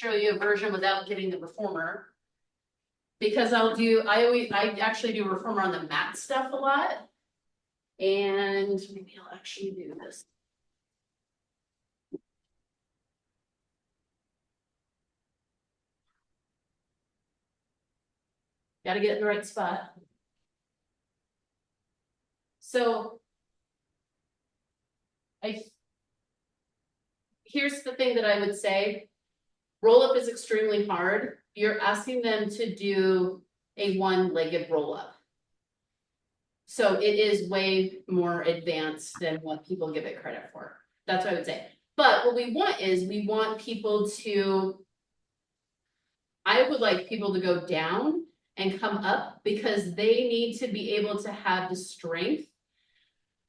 show you a version without getting the reformer. Because I actually do reformer on the mat stuff a lot. And maybe I'll actually do this. Got to get in the right spot. So here's the thing that I would say. Roll up is extremely hard. You're asking them to do a one-legged roll up. So it is way more advanced than what people give it credit for. That's what I would say. But what we want is we want people to, I would like people to go down and come up because they need to be able to have the strength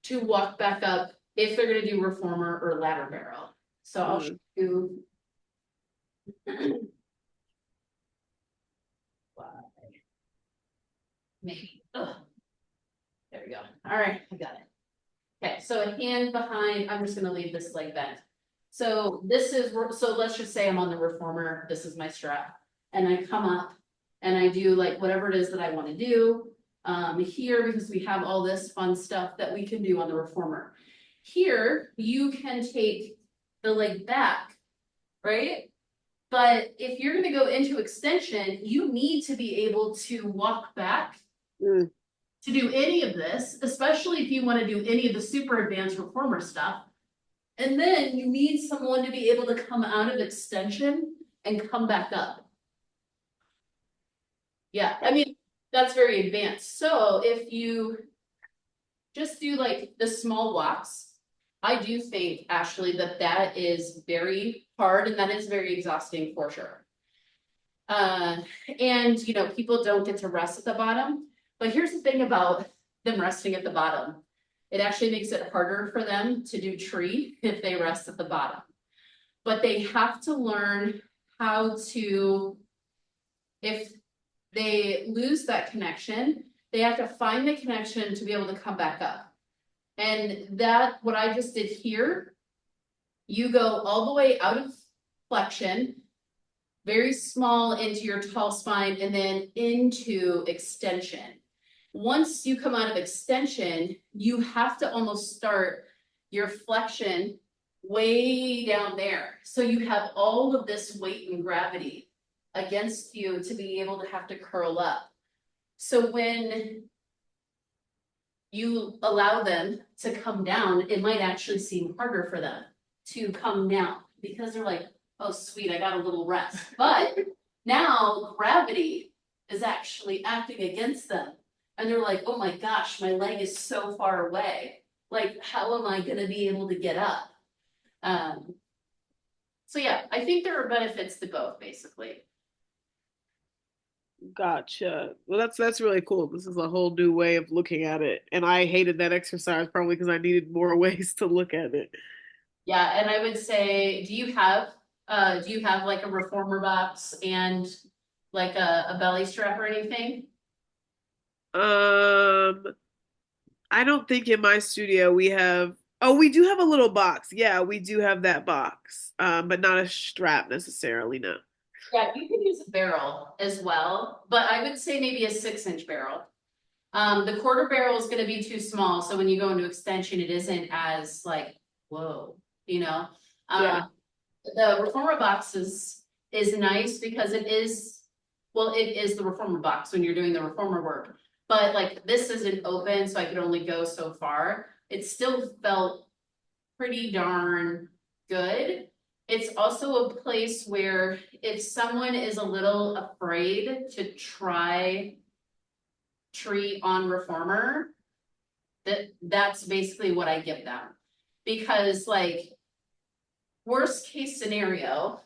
to walk back up if they're going to do reformer or ladder barrel. So I'll show you. Maybe. Ugh. There we go. All right, I got it. Okay, so a hand behind, I'm just gonna leave this leg bent. So this is, so let's just say I'm on the reformer, this is my strap, and I come up and I do like whatever it is that I want to do here, because we have all this fun stuff that we can do on the reformer. Here, you can take the leg back, right? But if you're going to go into extension, you need to be able to walk back to do any of this, especially if you want to do any of the super advanced reformer stuff. And then you need someone to be able to come out of extension and come back up. Yeah, I mean, that's very advanced. So if you just do like the small walks, I do think, Ashley, that that is very hard and that is very exhausting for sure. And, you know, people don't get to rest at the bottom. But here's the thing about them resting at the bottom. It actually makes it harder for them to do tree if they rest at the bottom. But they have to learn how to, if they lose that connection, they have to find the connection to be able to come back up. And that, what I just did here, you go all the way out of flexion, very small into your tall spine, and then into extension. Once you come out of extension, you have to almost start your flexion way down there. So you have all of this weight and gravity against you to be able to have to curl up. So when you allow them to come down, it might actually seem harder for them to come down because they're like, oh, sweet, I got a little rest. But now gravity is actually acting against them. And they're like, oh my gosh, my leg is so far away. Like, how am I going to be able to get up? So yeah, I think there are benefits to both, basically. Gotcha. Well, that's really cool. This is a whole new way of looking at it, and I hated that exercise probably because I needed more ways to look at it. Yeah, and I would say, do you have like a reformer box and like a belly strap or anything? Um, I don't think in my studio we have. Oh, we do have a little box. Yeah, we do have that box. But not a strap necessarily. No. Yeah, you can use a barrel as well, but I would say maybe a 6-inch barrel. The quarter barrel is going to be too small, so when you go into extension, it isn't as like, whoa, you know. Yeah. The reformer box is nice because it is, well, it is the reformer box when you're doing the reformer work. But like this isn't open, so I could only go so far. It still felt pretty darn good. It's also a place where if someone is a little afraid to try tree on reformer, that's basically what I give them. Because like worst case scenario,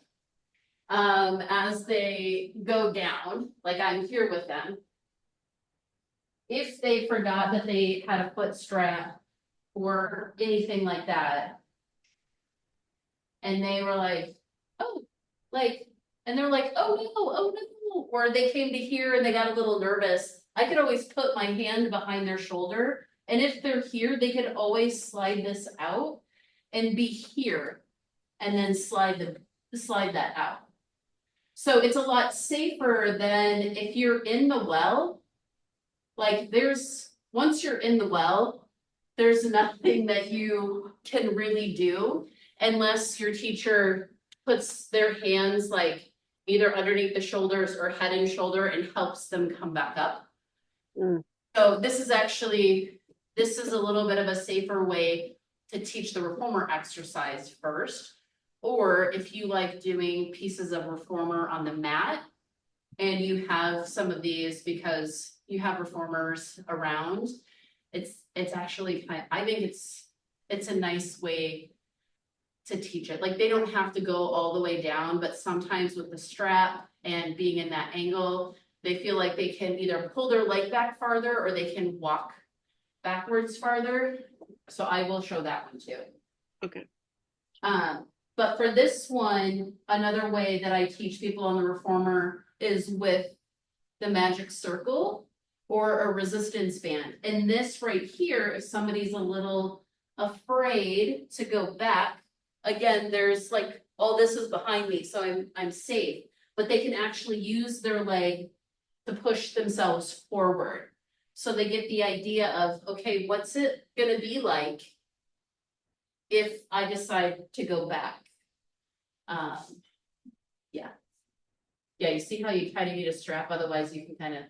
as they go down, like I'm here with them, if they forgot that they had a foot strap or anything like that, and they were like, oh, like, and they're like, oh no, oh no, or they came to here and they got a little nervous, I could always put my hand behind their shoulder, and if they're here, they could always slide this out and be here, and then slide that out. So it's a lot safer than if you're in the well. Like once you're in the well, there's nothing that you can really do unless your teacher puts their hands like either underneath the shoulders or head and shoulder and helps them come back up. Mm. So this is a little bit of a safer way to teach the reformer exercise first. Or if you like doing pieces of reformer on the mat and you have some of these because you have reformers around, it's actually I think it's a nice way to teach it. Like they don't have to go all the way down, but sometimes with the strap and being in that angle, they feel like they can either pull their leg back farther or they can walk backwards farther. So I will show that one too. Okay. But for this one, another way that I teach people on the reformer is with the magic circle or a resistance band. And this right here, if somebody's a little afraid to go back, again, there's like, all this is behind me, so I'm safe, but they can actually use their leg to push themselves forward. So they get the idea of, okay, what's it gonna be like if I decide to go back? Yeah. Yeah, you see how you kind of need a strap, otherwise you can kind of